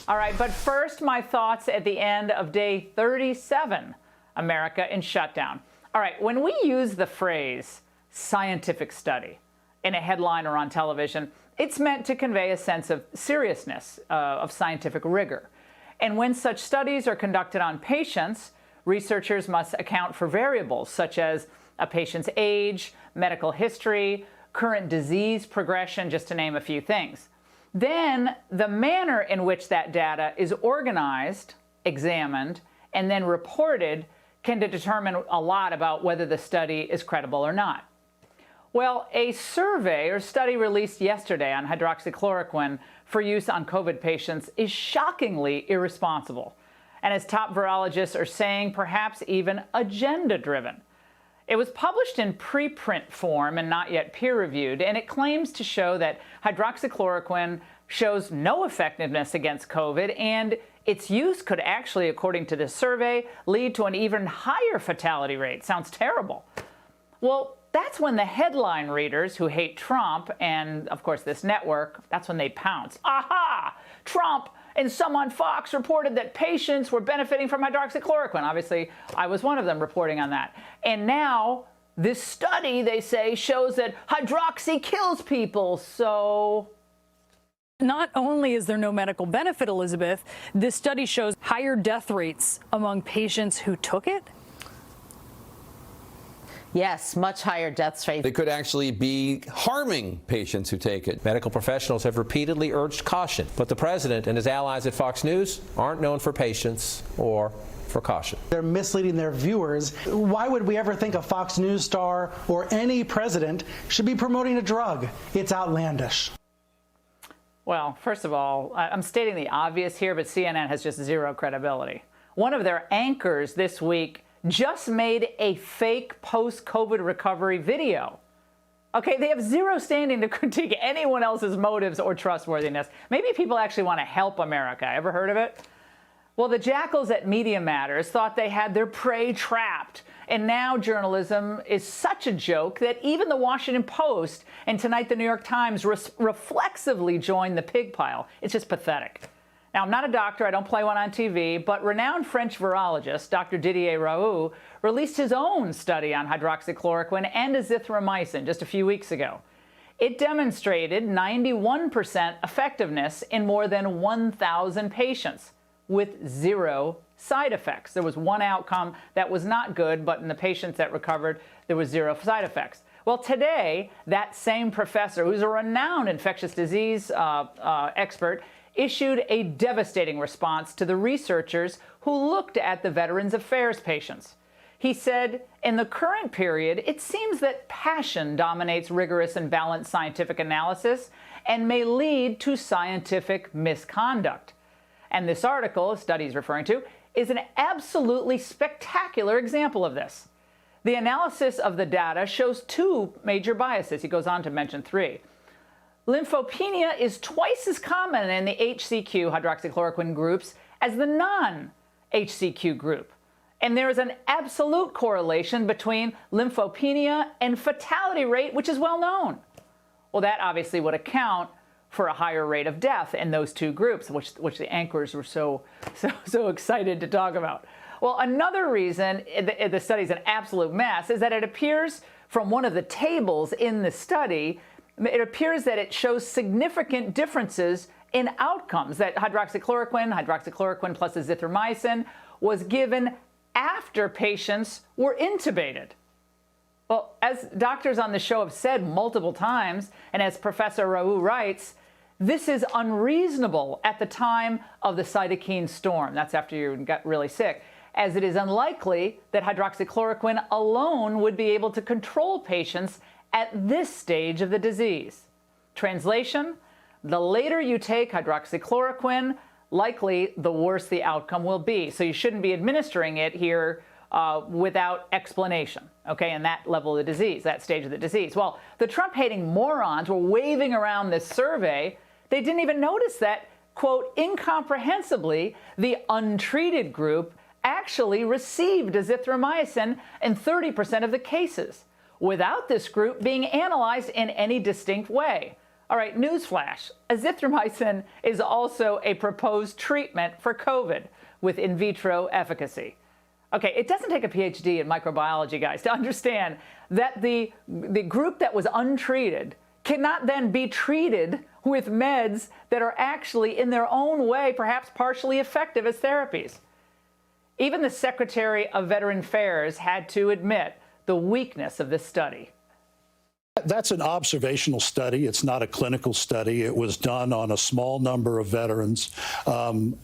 All right, but first, my thoughts at the end of day 37, America in shutdown. All right, when we use the phrase scientific study in a headline or on television, it's meant to convey a sense of seriousness, of scientific rigor. And when such studies are conducted on patients, researchers must account for variables such as a patient's age, medical history, current disease progression, just to name a few things. Then the manner in which that data is organized, examined, and then reported can determine a lot about whether the study is credible or not. Well, a survey or study released yesterday on hydroxychloroquine for use on COVID patients is shockingly irresponsible, and as top virologists are saying, perhaps even agenda-driven. It was published in preprint form and not yet peer-reviewed, and it claims to show that hydroxychloroquine shows no effectiveness against COVID, and its use could actually, according to this survey, lead to an even higher fatality rate. Sounds terrible. Well, that's when the headline readers who hate Trump and, of course, this network, that's when they pounce. Aha! Trump and some on Fox reported that patients were benefiting from hydroxychloroquine. Obviously, I was one of them reporting on that. And now this study, they say, shows that hydroxy kills people. So not only is there no medical benefit, Elizabeth, this study shows higher death rates among patients who took it. Yes, much higher death rates. It could actually be harming patients who take it. Medical professionals have repeatedly urged caution, but the president and his allies at Fox News aren't known for patience or for caution. They're misleading their viewers. Why would we ever think a Fox News star or any president should be promoting a drug? It's outlandish. Well, first of all, I'm stating the obvious here, but CNN has just zero credibility. One of their anchors this week just made a fake post-COVID recovery video. Okay, they have zero standing to critique anyone else's motives or trustworthiness. Maybe people actually want to help America. Ever heard of it? Well, the jackals at Media Matters thought they had their prey trapped. And now journalism is such a joke that even the Washington Post and tonight the New York Times reflexively joined the pig pile. It's just pathetic. Now, I'm not a doctor, I don't play one on TV, but renowned French virologist Dr. Didier Raoult released his own study on hydroxychloroquine and azithromycin just a few weeks ago. It demonstrated 91% effectiveness in more than 1,000 patients with zero side effects. There was one outcome that was not good, but in the patients that recovered, there was zero side effects. Well, today, that same professor, who's a renowned infectious disease expert, issued a devastating response to the researchers who looked at the Veterans Affairs patients. He said, in the current period, it seems that passion dominates rigorous and balanced scientific analysis and may lead to scientific misconduct. And this article, study is referring to, is an absolutely spectacular example of this. The analysis of the data shows two major biases. He goes on to mention three. Lymphopenia is twice as common in the HCQ hydroxychloroquine groups as the non-HCQ group. And there is an absolute correlation between lymphopenia and fatality rate, which is well known. Well, that obviously would account for a higher rate of death in those two groups, which the anchors were so excited to talk about. Well, another reason the study's an absolute mess is that it appears from one of the tables in the study, it appears that it shows significant differences in outcomes, that hydroxychloroquine plus azithromycin was given after patients were intubated. Well, as doctors on the show have said multiple times, and as Professor Raoult writes, this is unreasonable at the time of the cytokine storm. That's after you got really sick, as it is unlikely that hydroxychloroquine alone would be able to control patients at this stage of the disease. Translation, the later you take hydroxychloroquine, likely the worse the outcome will be. So you shouldn't be administering it here without explanation, okay, in that level of the disease, that stage of the disease. Well, the Trump-hating morons were waving around this survey. They didn't even notice that, quote, incomprehensibly, the untreated group actually received azithromycin in 30% of the cases, without this group being analyzed in any distinct way. All right, newsflash. Azithromycin is also a proposed treatment for COVID with in vitro efficacy. Okay, it doesn't take a PhD in microbiology, guys, to understand that the group that was untreated cannot then be treated with meds that are actually, in their own way, perhaps partially effective as therapies. Even the Secretary of Veteran Affairs had to admit the weakness of this study. That's an observational study. It's not a clinical study. It was done on a small number of veterans,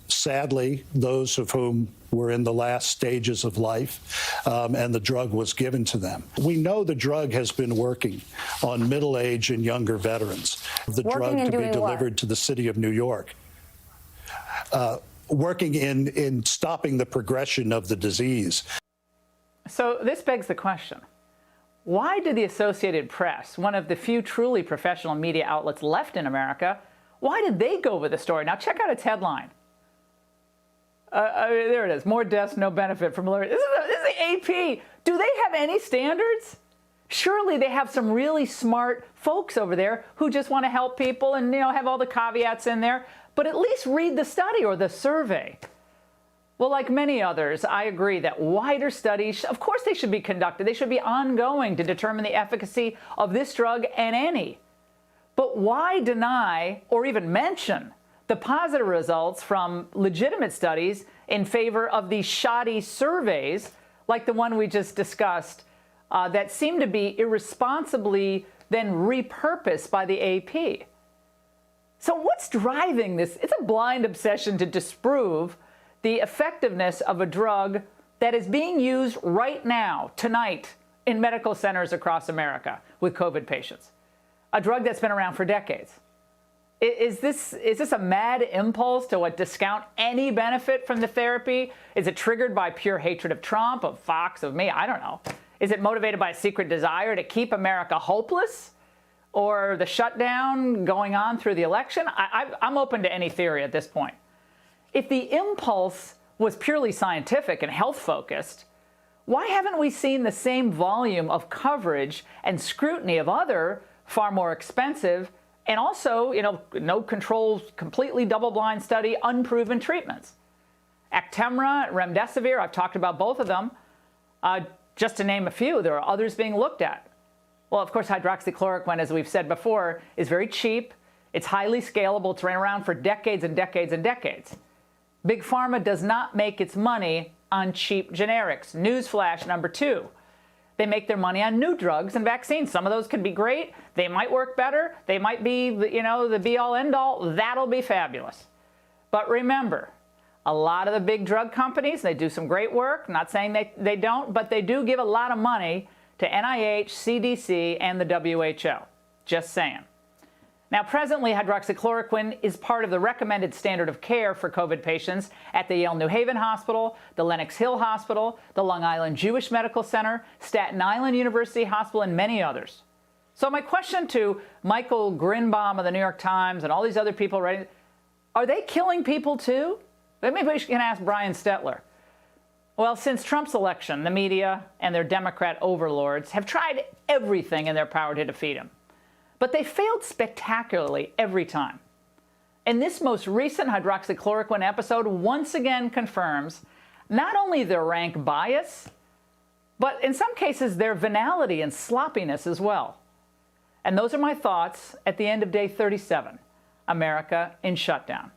sadly, those of whom were in the last stages of life, and the drug was given to them. We know the drug has been working on middle-aged and younger veterans. The drug to be delivered to the city of New York. Working in stopping the progression of the disease. So this begs the question. Why did the Associated Press, one of the few truly professional media outlets left in America, why did they go with the story? Now check out its headline. There it is. More deaths, no benefit from malaria. This is the AP. Do they have any standards? Surely they have some really smart folks over there who just want to help people and, have all the caveats in there. But at least read the study or the survey. Well, like many others, I agree that wider studies, of course they should be conducted. They should be ongoing to determine the efficacy of this drug and any. But why deny or even mention the positive results from legitimate studies in favor of these shoddy surveys, like the one we just discussed, that seem to be irresponsibly then repurposed by the AP? So what's driving this? It's a blind obsession to disprove the effectiveness of a drug that is being used right now, tonight, in medical centers across America with COVID patients. A drug that's been around for decades. Is this a mad impulse to discount any benefit from the therapy? Is it triggered by pure hatred of Trump, of Fox, of me? I don't know. Is it motivated by a secret desire to keep America hopeless? Or the shutdown going on through the election? I'm open to any theory at this point. If the impulse was purely scientific and health-focused, why haven't we seen the same volume of coverage and scrutiny of other, far more expensive, and also, no controlled, completely double-blind study, unproven treatments? Actemra, remdesivir, I've talked about both of them. Just to name a few, there are others being looked at. Well, of course, hydroxychloroquine, as we've said before, is very cheap. It's highly scalable. It's been around for decades and decades and decades. Big Pharma does not make its money on cheap generics. Newsflash number 2. They make their money on new drugs and vaccines. Some of those could be great. They might work better. They might be, the be-all, end-all. That'll be fabulous. But remember, a lot of the big drug companies, they do some great work. Not saying they don't, but they do give a lot of money to NIH, CDC, and the WHO. Just saying. Now, presently, hydroxychloroquine is part of the recommended standard of care for COVID patients at the Yale New Haven Hospital, the Lenox Hill Hospital, the Long Island Jewish Medical Center, Staten Island University Hospital, and many others. So my question to Michael Grinbaum of the New York Times and all these other people writing, are they killing people too? Maybe we can ask Brian Stetler. Well, since Trump's election, the media and their Democrat overlords have tried everything in their power to defeat him. But they failed spectacularly every time. And this most recent hydroxychloroquine episode once again confirms not only their rank bias, but in some cases their venality and sloppiness as well. And those are my thoughts at the end of day 37, America in shutdown.